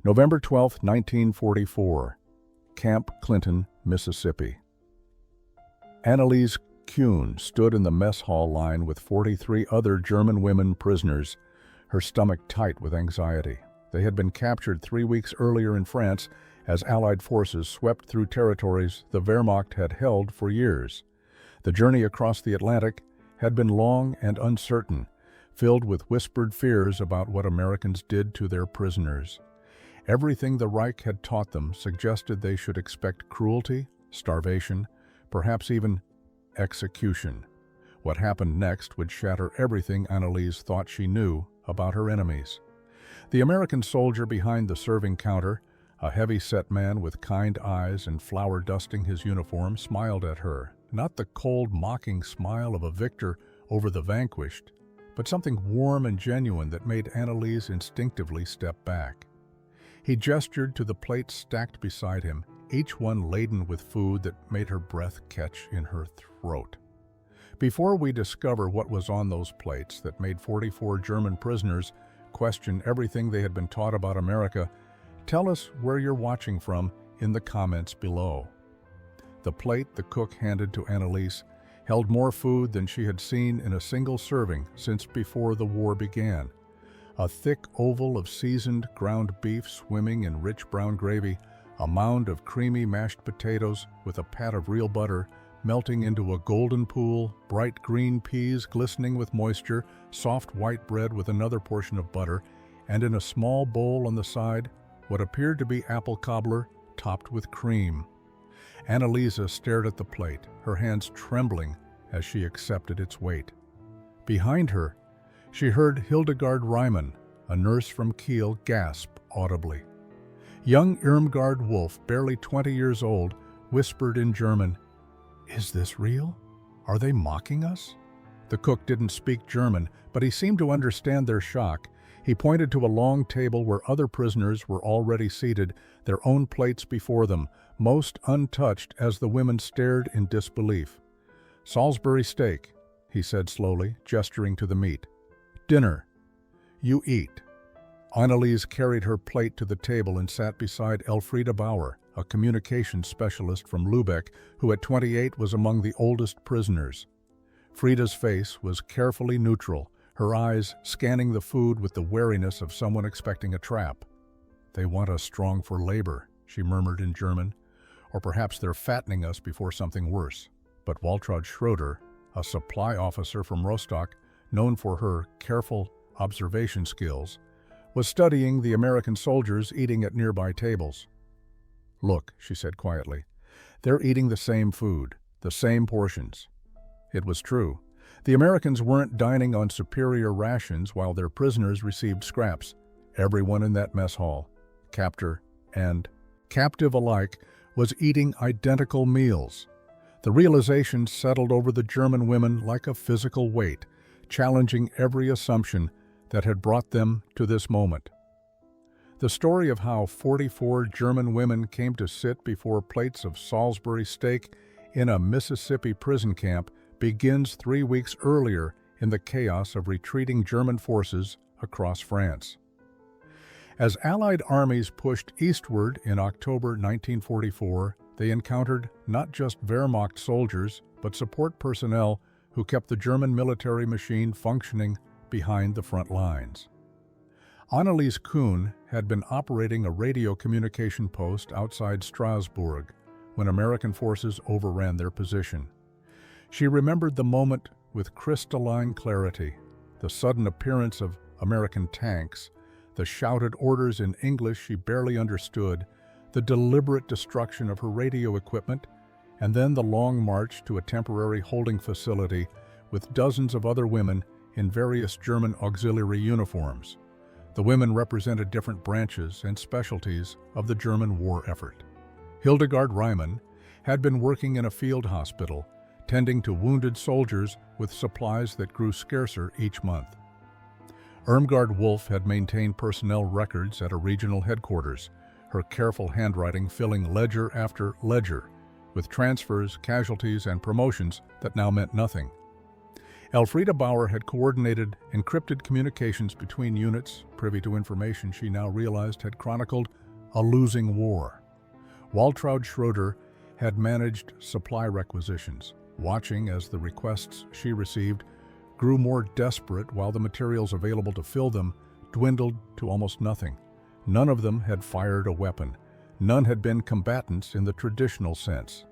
November 12, 1944, Camp Clinton, Mississippi. Anneliese Kuhn stood in the mess hall line with 43 other German women prisoners, her stomach tight with anxiety. They had been captured 3 weeks earlier in France as Allied forces swept through territories the Wehrmacht had held for years. The journey across the Atlantic had been long and uncertain, filled with whispered fears about what Americans did to their prisoners. Everything the Reich had taught them suggested they should expect cruelty, starvation, perhaps even execution. What happened next would shatter everything Anneliese thought she knew about her enemies. The American soldier behind the serving counter, a heavy-set man with kind eyes and flour dusting his uniform, smiled at her. Not the cold, mocking smile of a victor over the vanquished, but something warm and genuine that made Anneliese instinctively step back. He gestured to the plates stacked beside him, each one laden with food that made her breath catch in her throat. Before we discover what was on those plates that made 44 German prisoners question everything they had been taught about America, tell us where you're watching from in the comments below. The plate the cook handed to Anneliese held more food than she had seen in a single serving since before the war began. A thick oval of seasoned ground beef swimming in rich brown gravy, a mound of creamy mashed potatoes with a pat of real butter melting into a golden pool, bright green peas glistening with moisture, soft white bread with another portion of butter, and in a small bowl on the side, what appeared to be apple cobbler topped with cream. Anneliese stared at the plate, her hands trembling as she accepted its weight. Behind her, she heard Hildegard Reimann, a nurse from Kiel, gasp audibly. Young Irmgard Wolf, barely 20 years old, whispered in German, "Is this real? Are they mocking us?" The cook didn't speak German, but he seemed to understand their shock. He pointed to a long table where other prisoners were already seated, their own plates before them, most untouched as the women stared in disbelief. "Salisbury steak," he said slowly, gesturing to the meat. "Dinner. You eat." Anneliese carried her plate to the table and sat beside Elfriede Bauer, a communications specialist from Lübeck who at 28 was among the oldest prisoners. Frieda's face was carefully neutral, her eyes scanning the food with the wariness of someone expecting a trap. "They want us strong for labor," she murmured in German, "or perhaps they're fattening us before something worse." But Waltraud Schroeder, a supply officer from Rostock, known for her careful observation skills, was studying the American soldiers eating at nearby tables. "Look," she said quietly, "they're eating the same food, the same portions." It was true. The Americans weren't dining on superior rations while their prisoners received scraps. Everyone in that mess hall, captor and captive alike, was eating identical meals. The realization settled over the German women like a physical weight, challenging every assumption that had brought them to this moment. The story of how 44 German women came to sit before plates of Salisbury steak in a Mississippi prison camp begins 3 weeks earlier in the chaos of retreating German forces across France. As Allied armies pushed eastward in October 1944, they encountered not just Wehrmacht soldiers, but support personnel who kept the German military machine functioning behind the front lines. Anneliese Kuhn had been operating a radio communication post outside Strasbourg when American forces overran their position. She remembered the moment with crystalline clarity, the sudden appearance of American tanks, the shouted orders in English she barely understood, the deliberate destruction of her radio equipment, and then the long march to a temporary holding facility with dozens of other women in various German auxiliary uniforms. The women represented different branches and specialties of the German war effort. Hildegard Reimann had been working in a field hospital, tending to wounded soldiers with supplies that grew scarcer each month. Irmgard Wolf had maintained personnel records at a regional headquarters, her careful handwriting filling ledger after ledger, with transfers, casualties, and promotions that now meant nothing. Elfriede Bauer had coordinated encrypted communications between units, privy to information she now realized had chronicled a losing war. Waltraud Schroeder had managed supply requisitions, watching as the requests she received grew more desperate while the materials available to fill them dwindled to almost nothing. None of them had fired a weapon. None had been combatants in the traditional sense.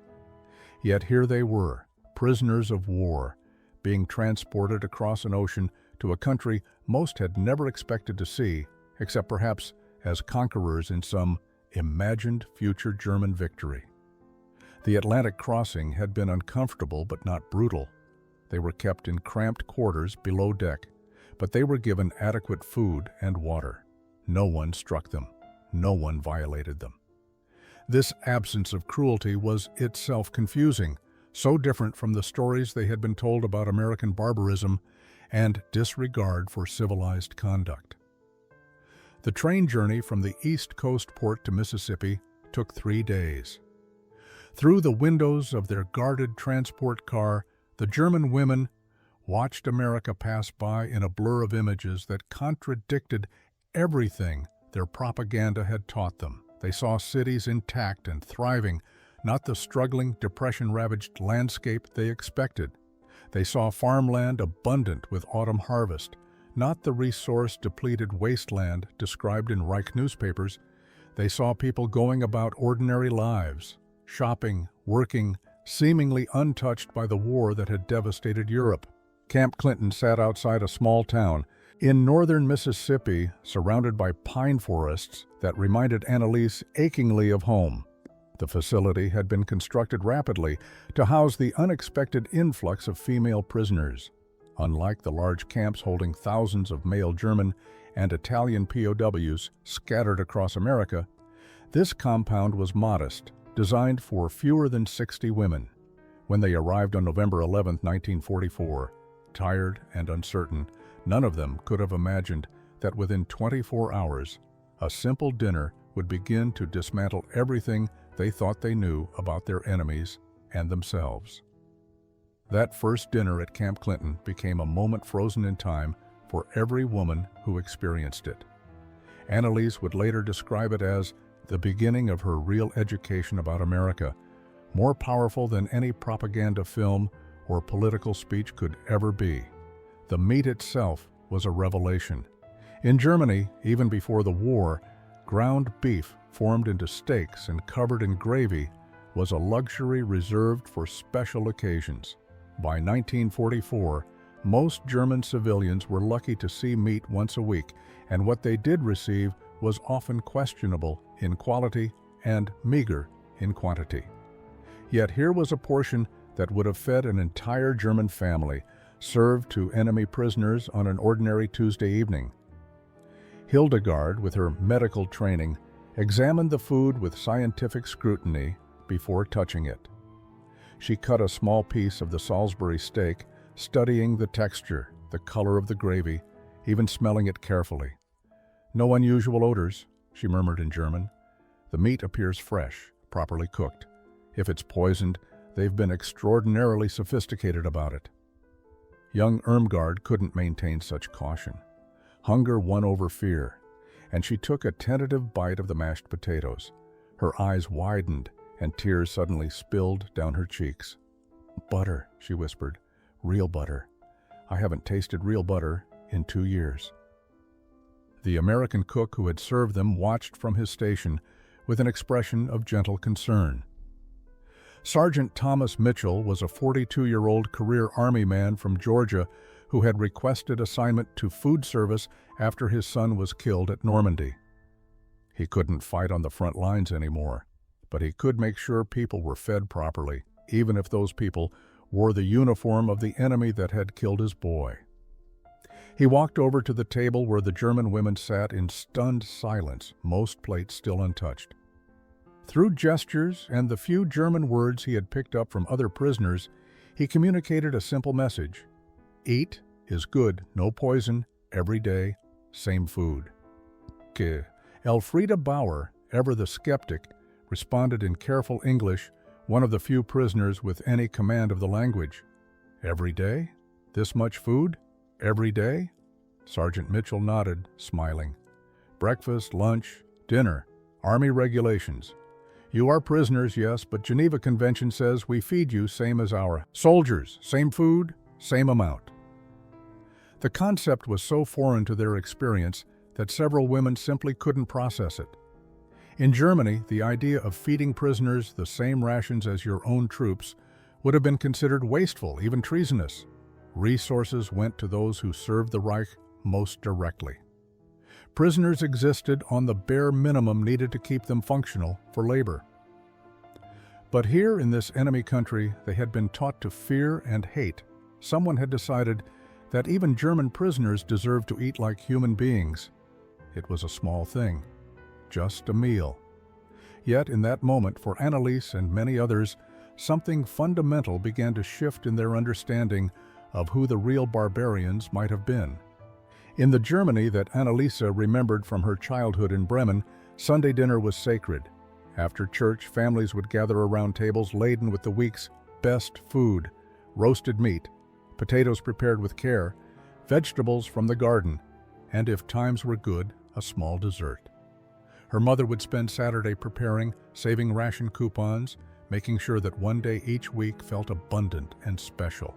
Yet here they were, prisoners of war, being transported across an ocean to a country most had never expected to see, except perhaps as conquerors in some imagined future German victory. The Atlantic crossing had been uncomfortable but not brutal. They were kept in cramped quarters below deck, but they were given adequate food and water. No one struck them. No one violated them. This absence of cruelty was itself confusing, so different from the stories they had been told about American barbarism and disregard for civilized conduct. The train journey from the East Coast port to Mississippi took 3 days. Through the windows of their guarded transport car, the German women watched America pass by in a blur of images that contradicted everything their propaganda had taught them. They saw cities intact and thriving, not the struggling, depression-ravaged landscape they expected. They saw farmland abundant with autumn harvest, not the resource-depleted wasteland described in Reich newspapers. They saw people going about ordinary lives, shopping, working, seemingly untouched by the war that had devastated Europe. Camp Clinton sat outside a small town in northern Mississippi, surrounded by pine forests that reminded Annalise achingly of home. The facility had been constructed rapidly to house the unexpected influx of female prisoners. Unlike the large camps holding thousands of male German and Italian POWs scattered across America, this compound was modest, designed for fewer than 60 women. When they arrived on November 11, 1944, tired and uncertain, none of them could have imagined that within 24 hours, a simple dinner would begin to dismantle everything they thought they knew about their enemies and themselves. That first dinner at Camp Clinton became a moment frozen in time for every woman who experienced it. Annalise would later describe it as the beginning of her real education about America, more powerful than any propaganda film or political speech could ever be. The meat itself was a revelation. In Germany, even before the war, ground beef formed into steaks and covered in gravy was a luxury reserved for special occasions. By 1944, most German civilians were lucky to see meat once a week, and what they did receive was often questionable in quality and meager in quantity. Yet here was a portion that would have fed an entire German family, served to enemy prisoners on an ordinary Tuesday evening. Hildegard, with her medical training, examined the food with scientific scrutiny before touching it. She cut a small piece of the Salisbury steak, studying the texture, the color of the gravy, even smelling it carefully. "No unusual odors," she murmured in German. "The meat appears fresh, properly cooked. If it's poisoned, they've been extraordinarily sophisticated about it." Young Irmgard couldn't maintain such caution. Hunger won over fear, and she took a tentative bite of the mashed potatoes. Her eyes widened, and tears suddenly spilled down her cheeks. "Butter," she whispered. "Real butter. I haven't tasted real butter in 2 years." The American cook who had served them watched from his station with an expression of gentle concern. Sergeant Thomas Mitchell was a 42-year-old career Army man from Georgia who had requested assignment to food service after his son was killed at Normandy. He couldn't fight on the front lines anymore, but he could make sure people were fed properly, even if those people wore the uniform of the enemy that had killed his boy. He walked over to the table where the German women sat in stunned silence, most plates still untouched. Through gestures and the few German words he had picked up from other prisoners, he communicated a simple message. Eat is good, no poison, every day, same food. Elfriede Bauer, ever the skeptic, responded in careful English, one of the few prisoners with any command of the language. Every day? This much food? Every day? Sergeant Mitchell nodded, smiling. Breakfast, lunch, dinner, Army regulations. You are prisoners, yes, but Geneva Convention says we feed you same as our soldiers, same food, same amount. The concept was so foreign to their experience that several women simply couldn't process it. In Germany, the idea of feeding prisoners the same rations as your own troops would have been considered wasteful, even treasonous. Resources went to those who served the Reich most directly. Prisoners existed on the bare minimum needed to keep them functional for labor. But here in this enemy country, they had been taught to fear and hate. Someone had decided that even German prisoners deserved to eat like human beings. It was a small thing, just a meal. Yet in that moment, for Anneliese and many others, something fundamental began to shift in their understanding of who the real barbarians might have been. In the Germany that Anneliese remembered from her childhood in Bremen, Sunday dinner was sacred. After church, families would gather around tables laden with the week's best food: roasted meat, potatoes prepared with care, vegetables from the garden, and if times were good, a small dessert. Her mother would spend Saturday preparing, saving ration coupons, making sure that one day each week felt abundant and special.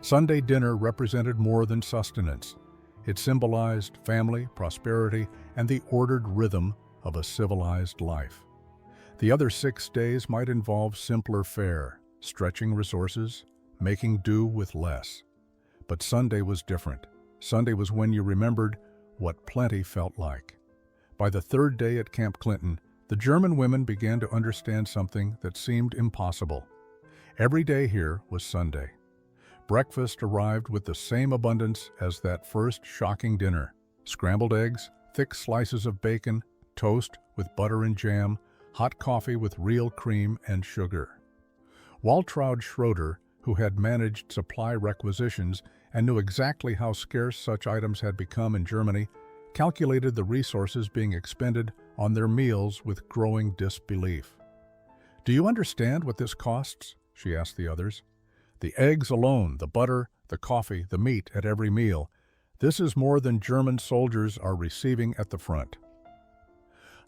Sunday dinner represented more than sustenance. It symbolized family, prosperity, and the ordered rhythm of a civilized life. The other 6 days might involve simpler fare, stretching resources, making do with less. But Sunday was different. Sunday was when you remembered what plenty felt like. By the third day at Camp Clinton, the German women began to understand something that seemed impossible. Every day here was Sunday. Breakfast arrived with the same abundance as that first shocking dinner: scrambled eggs, thick slices of bacon, toast with butter and jam, hot coffee with real cream and sugar. Waltraud Schroeder, who had managed supply requisitions and knew exactly how scarce such items had become in Germany, calculated the resources being expended on their meals with growing disbelief. "Do you understand what this costs?" she asked the others. "The eggs alone, the butter, the coffee, the meat at every meal. This is more than German soldiers are receiving at the front."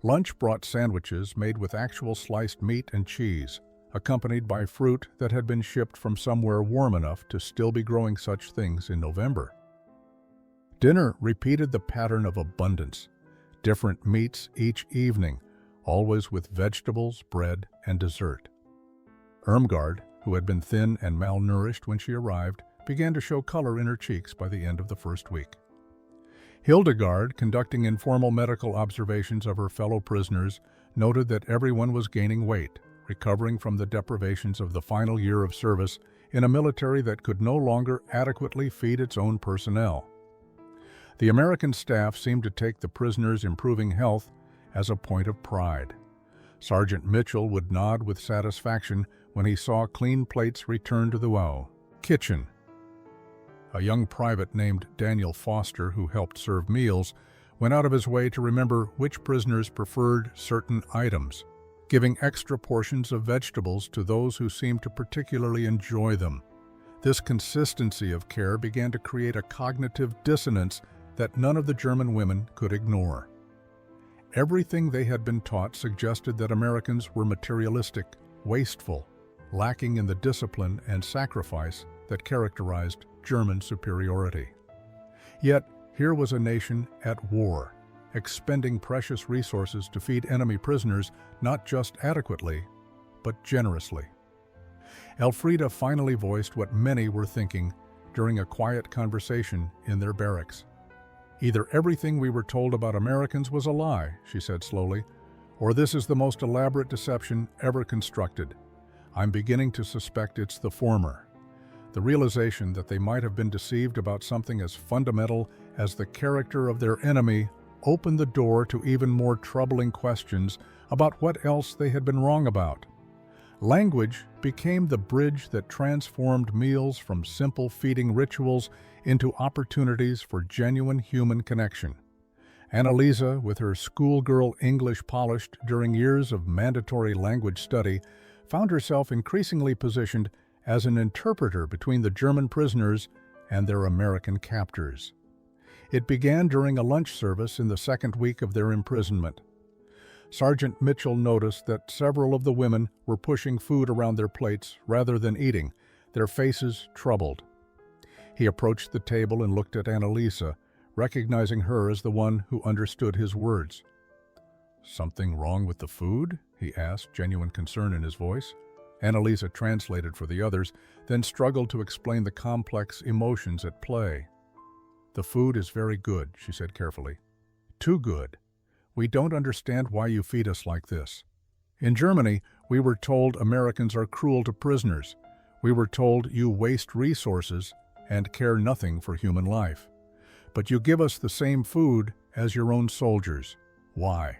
Lunch brought sandwiches made with actual sliced meat and cheese, accompanied by fruit that had been shipped from somewhere warm enough to still be growing such things in November. Dinner repeated the pattern of abundance: different meats each evening, always with vegetables, bread, and dessert. Irmgard, who had been thin and malnourished when she arrived, began to show color in her cheeks by the end of the first week. Hildegard, conducting informal medical observations of her fellow prisoners, noted that everyone was gaining weight, recovering from the deprivations of the final year of service in a military that could no longer adequately feed its own personnel. The American staff seemed to take the prisoners' improving health as a point of pride. Sergeant Mitchell would nod with satisfaction when he saw clean plates return to the kitchen. A young private named Daniel Foster, who helped serve meals, went out of his way to remember which prisoners preferred certain items, giving extra portions of vegetables to those who seemed to particularly enjoy them. This consistency of care began to create a cognitive dissonance that none of the German women could ignore. Everything they had been taught suggested that Americans were materialistic, wasteful, lacking in the discipline and sacrifice that characterized German superiority. Yet, here was a nation at war, expending precious resources to feed enemy prisoners not just adequately, but generously. Elfrida finally voiced what many were thinking during a quiet conversation in their barracks. "Either everything we were told about Americans was a lie," she said slowly, "or this is the most elaborate deception ever constructed. I'm beginning to suspect it's the former." The realization that they might have been deceived about something as fundamental as the character of their enemy opened the door to even more troubling questions about what else they had been wrong about. Language became the bridge that transformed meals from simple feeding rituals into opportunities for genuine human connection. Anneliese, with her schoolgirl English polished during years of mandatory language study, found herself increasingly positioned as an interpreter between the German prisoners and their American captors. It began during a lunch service in the second week of their imprisonment. Sergeant Mitchell noticed that several of the women were pushing food around their plates rather than eating, their faces troubled. He approached the table and looked at Annalisa, recognizing her as the one who understood his words. "Something wrong with the food?" he asked, genuine concern in his voice. Annalisa translated for the others, then struggled to explain the complex emotions at play. "The food is very good," she said carefully. "Too good. We don't understand why you feed us like this. In Germany, we were told Americans are cruel to prisoners. We were told you waste resources and care nothing for human life. But you give us the same food as your own soldiers. Why?"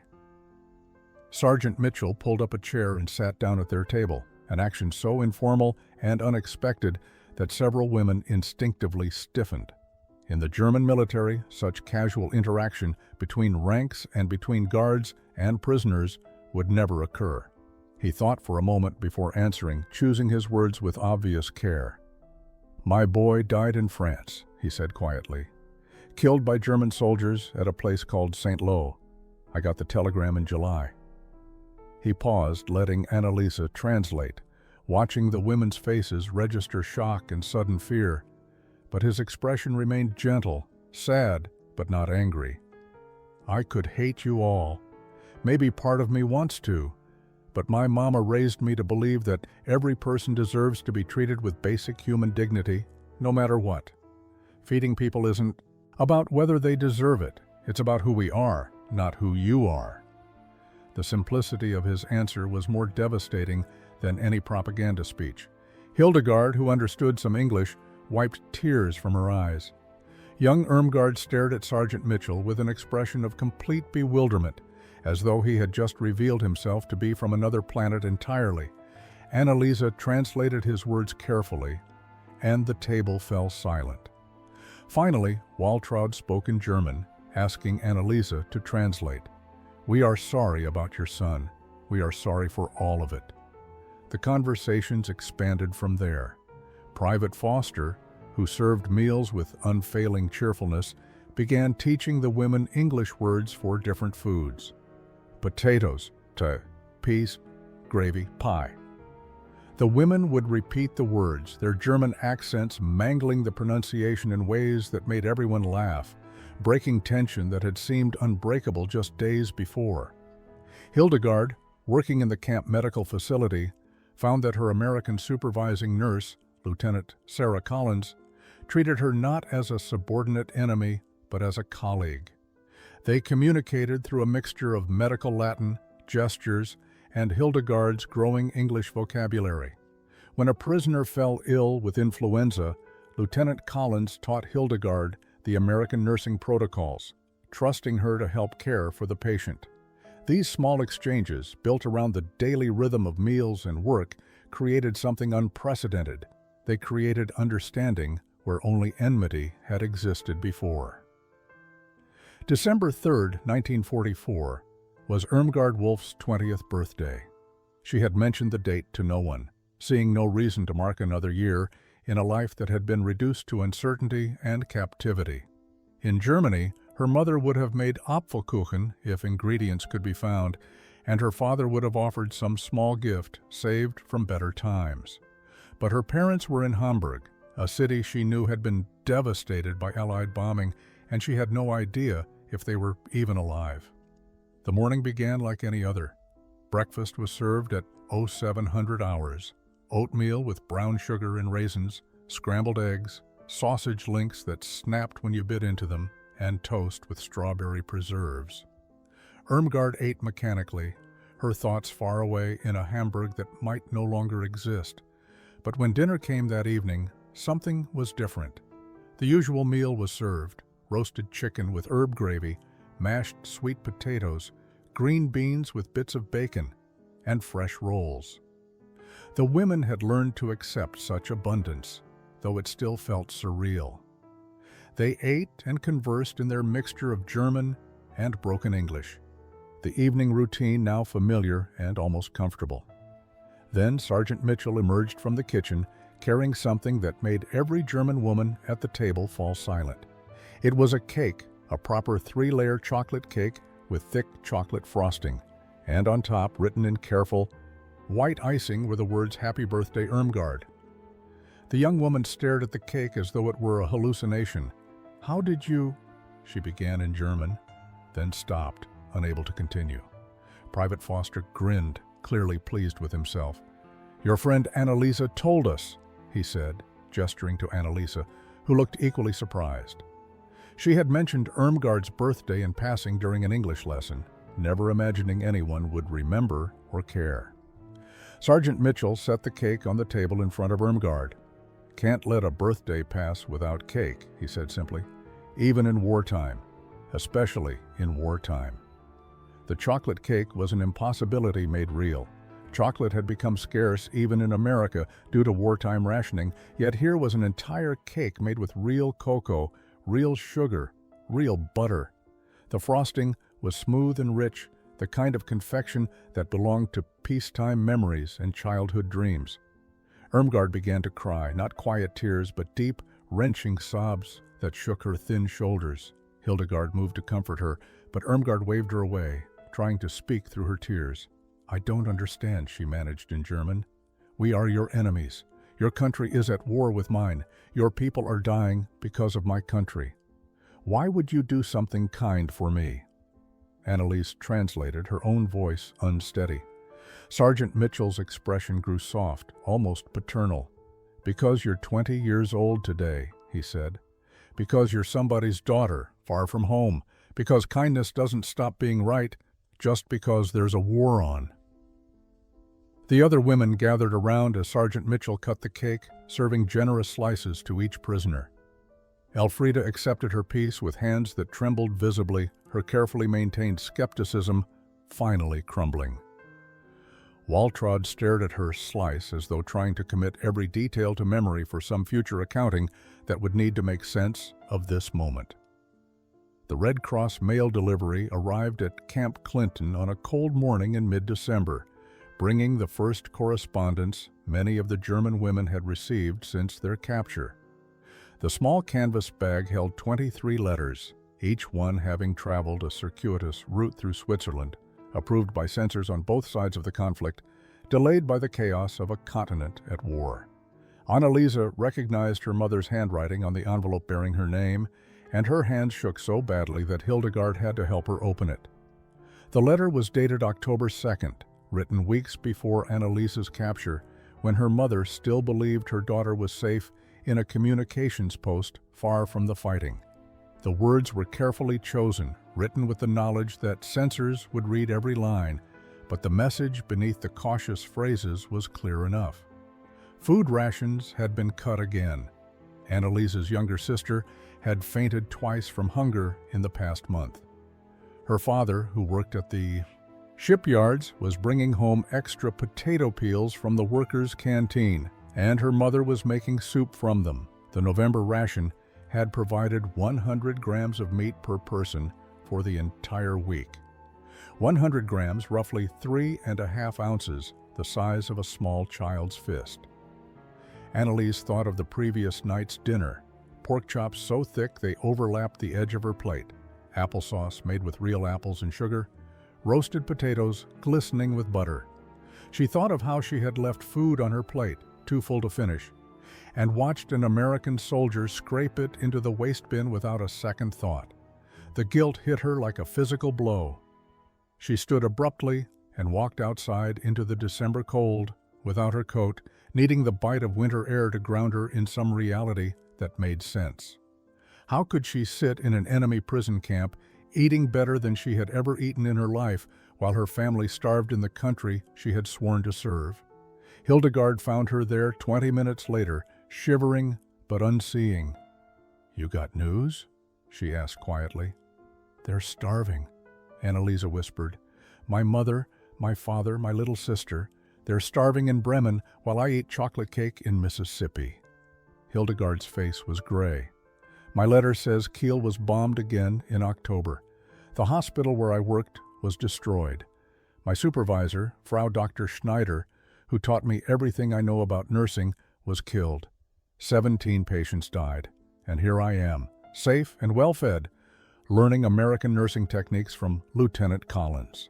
Sergeant Mitchell pulled up a chair and sat down at their table, an action so informal and unexpected that several women instinctively stiffened. In the German military, such casual interaction between ranks and between guards and prisoners would never occur. He thought for a moment before answering, choosing his words with obvious care. "My boy died in France," he said quietly. "Killed by German soldiers at a place called St. Lo. I got the telegram in July." He paused, letting Annalisa translate, watching the women's faces register shock and sudden fear. But his expression remained gentle, sad, but not angry. "I could hate you all. Maybe part of me wants to, but my mama raised me to believe that every person deserves to be treated with basic human dignity, no matter what. Feeding people isn't about whether they deserve it. It's about who we are, not who you are." The simplicity of his answer was more devastating than any propaganda speech. Hildegard, who understood some English, wiped tears from her eyes. Young Irmgard stared at Sergeant Mitchell with an expression of complete bewilderment, as though he had just revealed himself to be from another planet entirely. Annalisa translated his words carefully, and the table fell silent. Finally, Waltraud spoke in German, asking Annalisa to translate. "We are sorry about your son. We are sorry for all of it." The conversations expanded from there. Private Foster, who served meals with unfailing cheerfulness, began teaching the women English words for different foods. Potatoes, peas, gravy, pie. The women would repeat the words, their German accents mangling the pronunciation in ways that made everyone laugh, breaking tension that had seemed unbreakable just days before. Hildegard, working in the camp medical facility, found that her American supervising nurse, Lieutenant Sarah Collins, treated her not as a subordinate enemy, but as a colleague. They communicated through a mixture of medical Latin, gestures, and Hildegard's growing English vocabulary. When a prisoner fell ill with influenza, Lieutenant Collins taught Hildegard the American nursing protocols, trusting her to help care for the patient. These small exchanges, built around the daily rhythm of meals and work, created something unprecedented. They created understanding where only enmity had existed before. December 3, 1944, was Irmgard Wolf's 20th birthday. She had mentioned the date to no one, seeing no reason to mark another year in a life that had been reduced to uncertainty and captivity. In Germany, her mother would have made Apfelkuchen if ingredients could be found, and her father would have offered some small gift saved from better times. But her parents were in Hamburg, a city she knew had been devastated by Allied bombing, and she had no idea if they were even alive. The morning began like any other. Breakfast was served at 0700 hours. Oatmeal with brown sugar and raisins, scrambled eggs, sausage links that snapped when you bit into them, and toast with strawberry preserves. Irmgard ate mechanically, her thoughts far away in a Hamburg that might no longer exist. But when dinner came that evening, something was different. The usual meal was served: roasted chicken with herb gravy, mashed sweet potatoes, green beans with bits of bacon, and fresh rolls. The women had learned to accept such abundance, though it still felt surreal. They ate and conversed in their mixture of German and broken English, the evening routine now familiar and almost comfortable. Then Sergeant Mitchell emerged from the kitchen, carrying something that made every German woman at the table fall silent. It was a cake, a proper 3-layer chocolate cake with thick chocolate frosting, and on top, written in careful, white icing, were the words "Happy Birthday, Irmgard." The young woman stared at the cake as though it were a hallucination. "How did you—" she began in German, then stopped, unable to continue. Private Foster grinned, clearly pleased with himself. "Your friend Annalisa told us," he said, gesturing to Annalisa, who looked equally surprised. She had mentioned Irmgard's birthday in passing during an English lesson, never imagining anyone would remember or care. Sergeant Mitchell set the cake on the table in front of Irmgard. "Can't let a birthday pass without cake," he said simply, "even in wartime, especially in wartime." The chocolate cake was an impossibility made real. Chocolate had become scarce even in America due to wartime rationing, yet here was an entire cake made with real cocoa, real sugar, real butter. The frosting was smooth and rich, the kind of confection that belonged to peacetime memories and childhood dreams. Irmgard began to cry, not quiet tears, but deep, wrenching sobs that shook her thin shoulders. Hildegard moved to comfort her, but Irmgard waved her away, trying to speak through her tears. "I don't understand," she managed in German. "We are your enemies. Your country is at war with mine. Your people are dying because of my country. Why would you do something kind for me?" Annalise translated, her own voice unsteady. Sergeant Mitchell's expression grew soft, almost paternal. "Because you're 20 years old today," he said. "Because you're somebody's daughter, far from home. Because kindness doesn't stop being right just because there's a war on." The other women gathered around as Sergeant Mitchell cut the cake, serving generous slices to each prisoner. Elfrida accepted her piece with hands that trembled visibly, her carefully maintained skepticism finally crumbling. Waltraud stared at her slice as though trying to commit every detail to memory for some future accounting that would need to make sense of this moment. The Red Cross mail delivery arrived at Camp Clinton on a cold morning in mid-December, bringing the first correspondence many of the German women had received since their capture. The small canvas bag held 23 letters, each one having traveled a circuitous route through Switzerland, approved by censors on both sides of the conflict, delayed by the chaos of a continent at war. Annalisa recognized her mother's handwriting on the envelope bearing her name, and her hands shook so badly that Hildegard had to help her open it. The letter was dated October 2nd, written weeks before Annalisa's capture, when her mother still believed her daughter was safe in a communications post far from the fighting. The words were carefully chosen, written with the knowledge that censors would read every line, but the message beneath the cautious phrases was clear enough. Food rations had been cut again. Annalisa's younger sister had fainted twice from hunger in the past month. Her father, who worked at the shipyards, was bringing home extra potato peels from the workers' canteen, and her mother was making soup from them. The November ration had provided 100 grams of meat per person for the entire week. 100 grams, roughly 3.5 ounces, the size of a small child's fist. Annalise thought of the previous night's dinner, pork chops so thick they overlapped the edge of her plate, applesauce made with real apples and sugar, roasted potatoes glistening with butter. She thought of how she had left food on her plate, too full to finish, and watched an American soldier scrape it into the waste bin without a second thought. The guilt hit her like a physical blow. She stood abruptly and walked outside into the December cold, without her coat, needing the bite of winter air to ground her in some reality that made sense. How could she sit in an enemy prison camp, eating better than she had ever eaten in her life, while her family starved in the country she had sworn to serve? Hildegard found her there 20 minutes later, shivering but unseeing. "You got news?" she asked quietly. "They're starving," Annalisa whispered. "My mother, my father, my little sister, they're starving in Bremen while I eat chocolate cake in Mississippi." Hildegard's face was gray. "My letter says Kiel was bombed again in October. The hospital where I worked was destroyed. My supervisor, Frau Dr. Schneider, who taught me everything I know about nursing, was killed. 17 patients died, and here I am, safe and well-fed, learning American nursing techniques from Lieutenant Collins.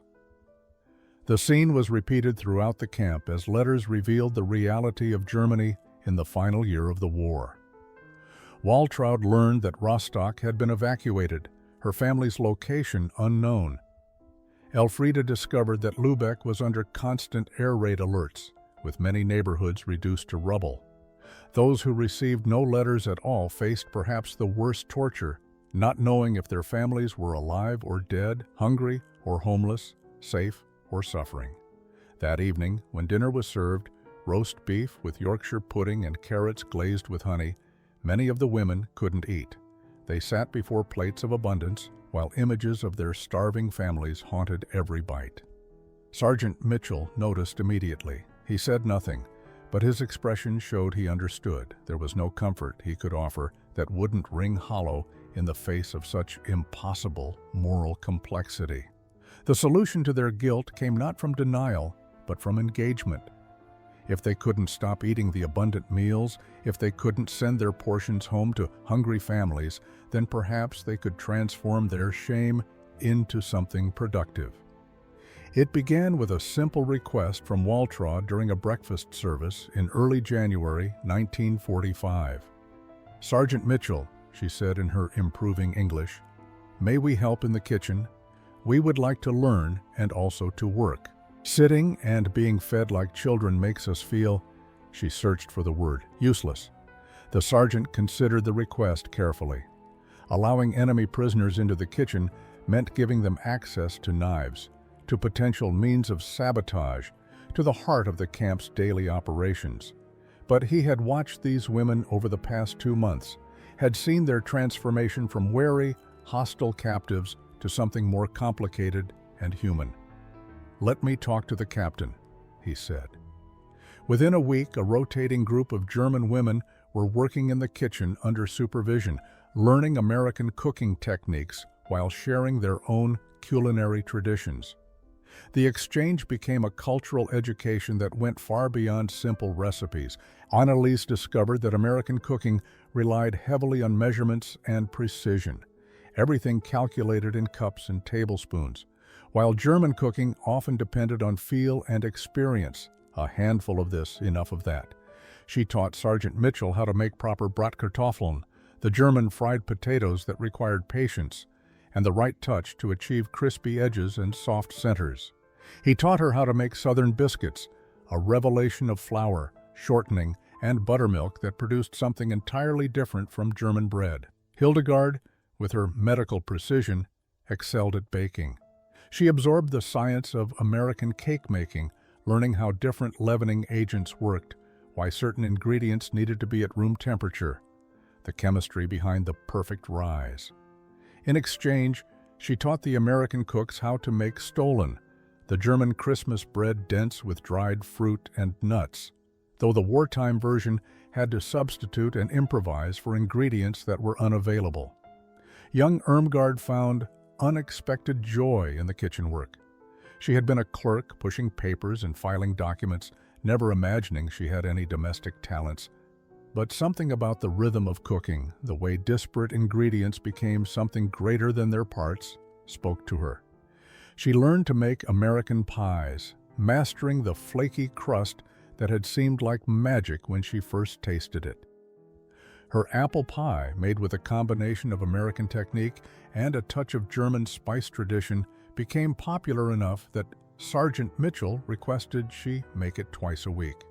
The scene was repeated throughout the camp as letters revealed the reality of Germany in the final year of the war. Waltraud learned that Rostock had been evacuated, her family's location unknown. Elfriede discovered that Lübeck was under constant air raid alerts, with many neighborhoods reduced to rubble. Those who received no letters at all faced perhaps the worst torture, not knowing if their families were alive or dead, hungry or homeless, safe or suffering. That evening, when dinner was served, roast beef with Yorkshire pudding and carrots glazed with honey, many of the women couldn't eat. They sat before plates of abundance, while images of their starving families haunted every bite. Sergeant Mitchell noticed immediately. He said nothing, but his expression showed he understood. There was no comfort he could offer that wouldn't ring hollow in the face of such impossible moral complexity. The solution to their guilt came not from denial, but from engagement. If they couldn't stop eating the abundant meals, if they couldn't send their portions home to hungry families, then perhaps they could transform their shame into something productive. It began with a simple request from Waltraud during a breakfast service in early January 1945. "Sergeant Mitchell," she said in her improving English, "may we help in the kitchen? We would like to learn and also to work. Sitting and being fed like children makes us feel," she searched for the word, "useless." The sergeant considered the request carefully. Allowing enemy prisoners into the kitchen meant giving them access to knives, to potential means of sabotage, to the heart of the camp's daily operations. But he had watched these women over the past 2 months, had seen their transformation from wary, hostile captives to something more complicated and human. "Let me talk to the captain," he said. Within a week, a rotating group of German women were working in the kitchen under supervision, learning American cooking techniques while sharing their own culinary traditions. The exchange became a cultural education that went far beyond simple recipes. Annalise discovered that American cooking relied heavily on measurements and precision, everything calculated in cups and tablespoons, while German cooking often depended on feel and experience. A handful of this, enough of that. She taught Sergeant Mitchell how to make proper Bratkartoffeln, the German fried potatoes that required patience and the right touch to achieve crispy edges and soft centers. He taught her how to make Southern biscuits, a revelation of flour, shortening, and buttermilk that produced something entirely different from German bread. Hildegard, with her medical precision, excelled at baking. She absorbed the science of American cake making, learning how different leavening agents worked, why certain ingredients needed to be at room temperature, the chemistry behind the perfect rise. In exchange, she taught the American cooks how to make Stollen, the German Christmas bread dense with dried fruit and nuts, though the wartime version had to substitute and improvise for ingredients that were unavailable. Young Irmgard found unexpected joy in the kitchen work. She had been a clerk pushing papers and filing documents, never imagining she had any domestic talents. But something about the rhythm of cooking, the way disparate ingredients became something greater than their parts, spoke to her. She learned to make American pies, mastering the flaky crust that had seemed like magic when she first tasted it. Her apple pie, made with a combination of American technique and a touch of German spice tradition, became popular enough that Sergeant Mitchell requested she make it twice a week.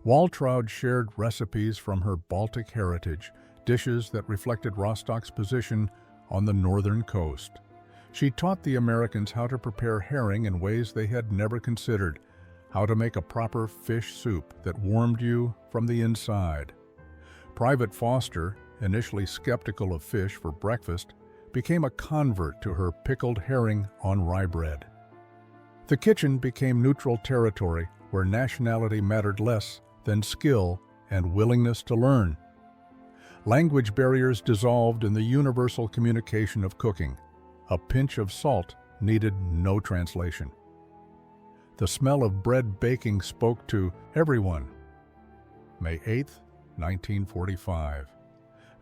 Waltraud shared recipes from her Baltic heritage, dishes that reflected Rostock's position on the northern coast. She taught the Americans how to prepare herring in ways they had never considered, how to make a proper fish soup that warmed you from the inside. Private Foster, initially skeptical of fish for breakfast, became a convert to her pickled herring on rye bread. The kitchen became neutral territory where nationality mattered less than skill and willingness to learn. Language barriers dissolved in the universal communication of cooking. A pinch of salt needed no translation. The smell of bread baking spoke to everyone. May 8, 1945.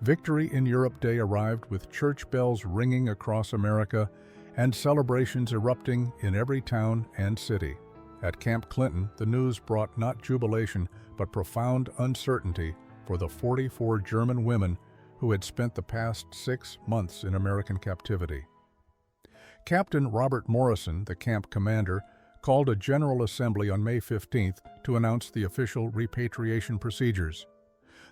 Victory in Europe Day arrived with church bells ringing across America and celebrations erupting in every town and city. At Camp Clinton, the news brought not jubilation but profound uncertainty for the 44 German women who had spent the past 6 months in American captivity. Captain Robert Morrison, the camp commander, called a General Assembly on May 15th to announce the official repatriation procedures.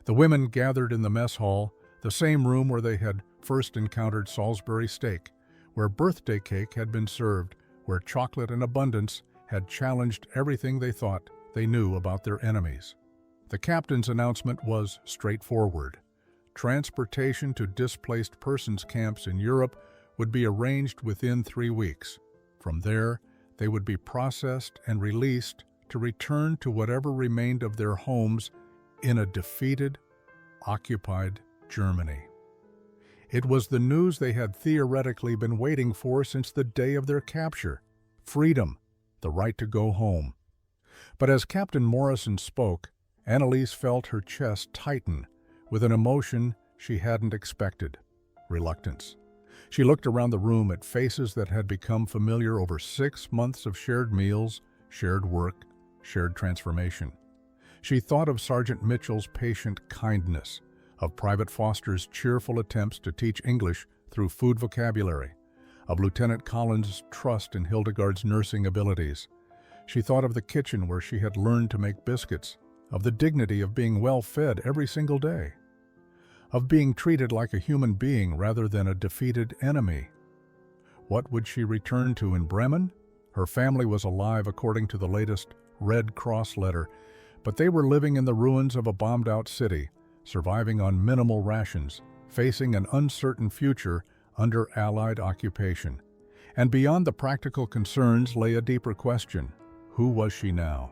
The women gathered in the mess hall, the same room where they had first encountered Salisbury steak, where birthday cake had been served, where chocolate in abundance had challenged everything they thought they knew about their enemies. The captain's announcement was straightforward. Transportation to displaced persons camps in Europe would be arranged within 3 weeks. From there, they would be processed and released to return to whatever remained of their homes in a defeated, occupied Germany. It was the news they had theoretically been waiting for since the day of their capture: freedom, the right to go home. But as Captain Morrison spoke, Annalise felt her chest tighten with an emotion she hadn't expected: reluctance. She looked around the room at faces that had become familiar over 6 months of shared meals, shared work, shared transformation. She thought of Sergeant Mitchell's patient kindness, of Private Foster's cheerful attempts to teach English through food vocabulary, of Lieutenant Collins' trust in Hildegard's nursing abilities. She thought of the kitchen where she had learned to make biscuits, of the dignity of being well fed every single day, of being treated like a human being rather than a defeated enemy. What would she return to in Bremen? Her family was alive according to the latest Red Cross letter, but they were living in the ruins of a bombed-out city, surviving on minimal rations, facing an uncertain future under Allied occupation. And beyond the practical concerns lay a deeper question: who was she now?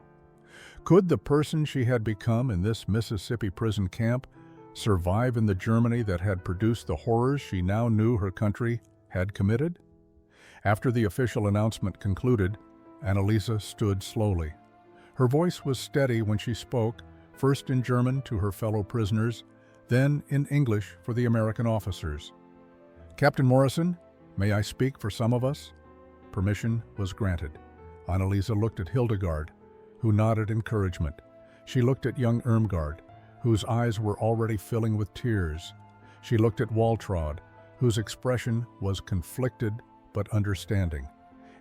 Could the person she had become in this Mississippi prison camp survive in the Germany that had produced the horrors she now knew her country had committed? After the official announcement concluded, Annalise stood slowly. Her voice was steady when she spoke, first in German to her fellow prisoners, then in English for the American officers. "Captain Morrison, may I speak for some of us?" Permission was granted. Annalise looked at Hildegard, who nodded encouragement. She looked at young Irmgard, whose eyes were already filling with tears. She looked at Waltraud, whose expression was conflicted but understanding.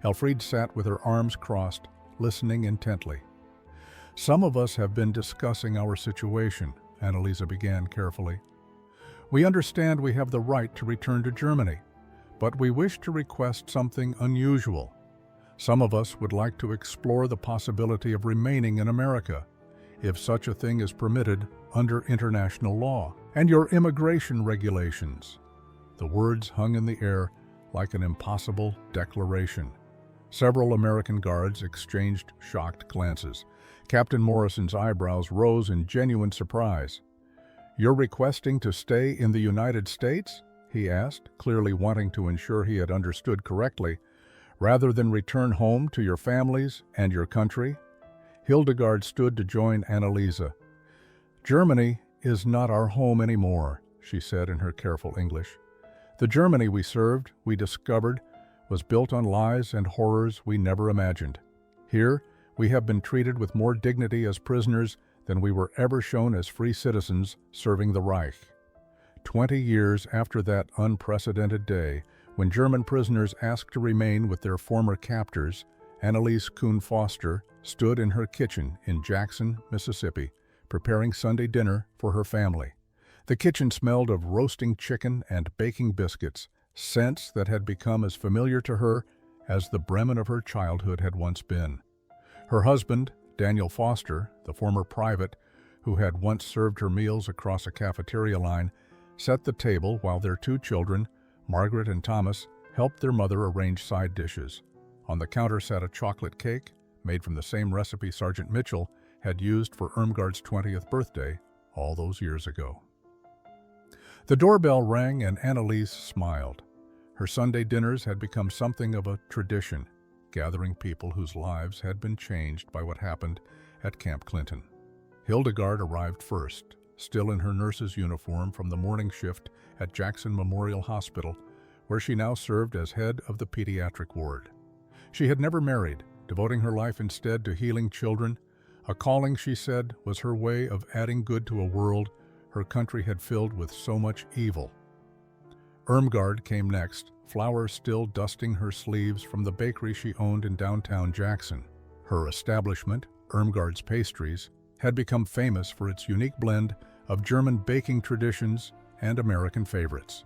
Elfriede sat with her arms crossed, listening intently. "Some of us have been discussing our situation," Annalise began carefully. "We understand we have the right to return to Germany, but we wish to request something unusual. Some of us would like to explore the possibility of remaining in America, if such a thing is permitted under international law and your immigration regulations." The words hung in the air like an impossible declaration. Several American guards exchanged shocked glances. Captain Morrison's eyebrows rose in genuine surprise. "You're requesting to stay in the United States?" he asked, clearly wanting to ensure he had understood correctly, "rather than return home to your families and your country?" Hildegard stood to join Annalise. "Germany is not our home anymore," she said in her careful English. "The Germany we served, we discovered, was built on lies and horrors we never imagined. Here, we have been treated with more dignity as prisoners than we were ever shown as free citizens serving the Reich." 20 years after that unprecedented day, when German prisoners asked to remain with their former captors, Annalise Kuhn Foster stood in her kitchen in Jackson, Mississippi, preparing Sunday dinner for her family. The kitchen smelled of roasting chicken and baking biscuits, scents that had become as familiar to her as the Bremen of her childhood had once been. Her husband, Daniel Foster, the former private who had once served her meals across a cafeteria line, set the table while their 2 children, Margaret and Thomas, helped their mother arrange side dishes. On the counter sat a chocolate cake, made from the same recipe Sergeant Mitchell had used for Irmgard's 20th birthday all those years ago. The doorbell rang and Annalise smiled. Her Sunday dinners had become something of a tradition, gathering people whose lives had been changed by what happened at Camp Clinton. Hildegard arrived first, still in her nurse's uniform from the morning shift at Jackson Memorial Hospital, where she now served as head of the pediatric ward. She had never married, devoting her life instead to healing children. A calling, she said, was her way of adding good to a world her country had filled with so much evil. Irmgard came next, Flower still dusting her sleeves from the bakery she owned in downtown Jackson. Her establishment, Irmgard's Pastries, had become famous for its unique blend of German baking traditions and American favorites.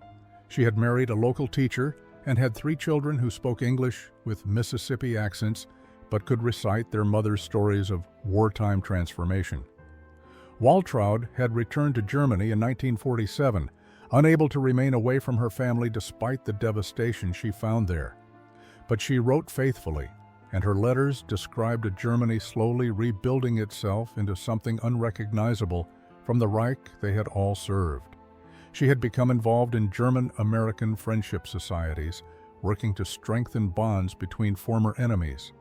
She had married a local teacher and had 3 children who spoke English with Mississippi accents but could recite their mother's stories of wartime transformation. Waltraud had returned to Germany in 1947, unable to remain away from her family despite the devastation she found there. But she wrote faithfully, and her letters described a Germany slowly rebuilding itself into something unrecognizable from the Reich they had all served. She had become involved in German-American friendship societies, working to strengthen bonds between former enemies.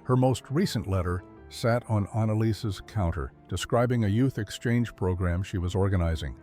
Her most recent letter sat on Annaliese's counter, describing a youth exchange program she was organizing.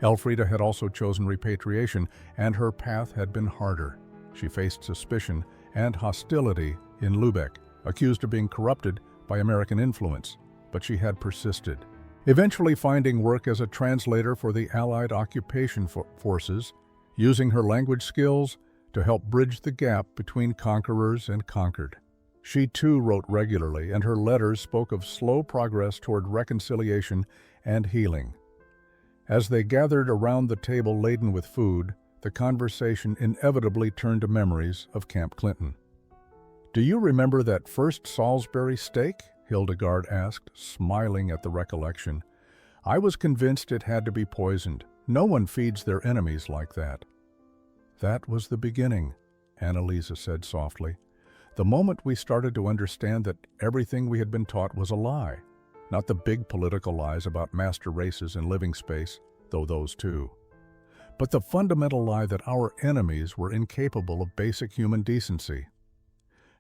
Elfriede had also chosen repatriation, and her path had been harder. She faced suspicion and hostility in Lübeck, accused of being corrupted by American influence, but she had persisted. Eventually finding work as a translator for the Allied occupation forces, using her language skills to help bridge the gap between conquerors and conquered. She too wrote regularly, and her letters spoke of slow progress toward reconciliation and healing. As they gathered around the table laden with food, the conversation inevitably turned to memories of Camp Clinton. "Do you remember that first Salisbury steak?" Hildegard asked, smiling at the recollection. "I was convinced it had to be poisoned. No one feeds their enemies like that." "That was the beginning," Annalise said softly. "The moment we started to understand that everything we had been taught was a lie. Not the big political lies about master races and living space, though those too. But the fundamental lie that our enemies were incapable of basic human decency."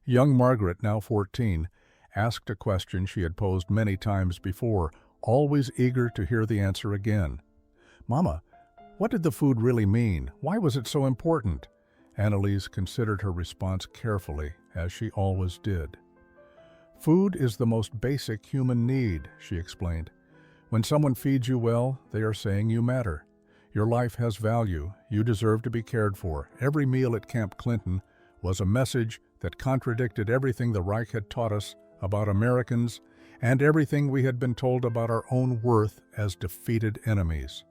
Young Margaret, now 14, asked a question she had posed many times before, always eager to hear the answer again. "Mama, what did the food really mean? Why was it so important?" Annalise considered her response carefully, as she always did. "Food is the most basic human need," she explained. "When someone feeds you well, they are saying you matter. Your life has value. You deserve to be cared for." Every meal at Camp Clinton was a message that contradicted everything the Reich had taught us about Americans and everything we had been told about our own worth as defeated enemies.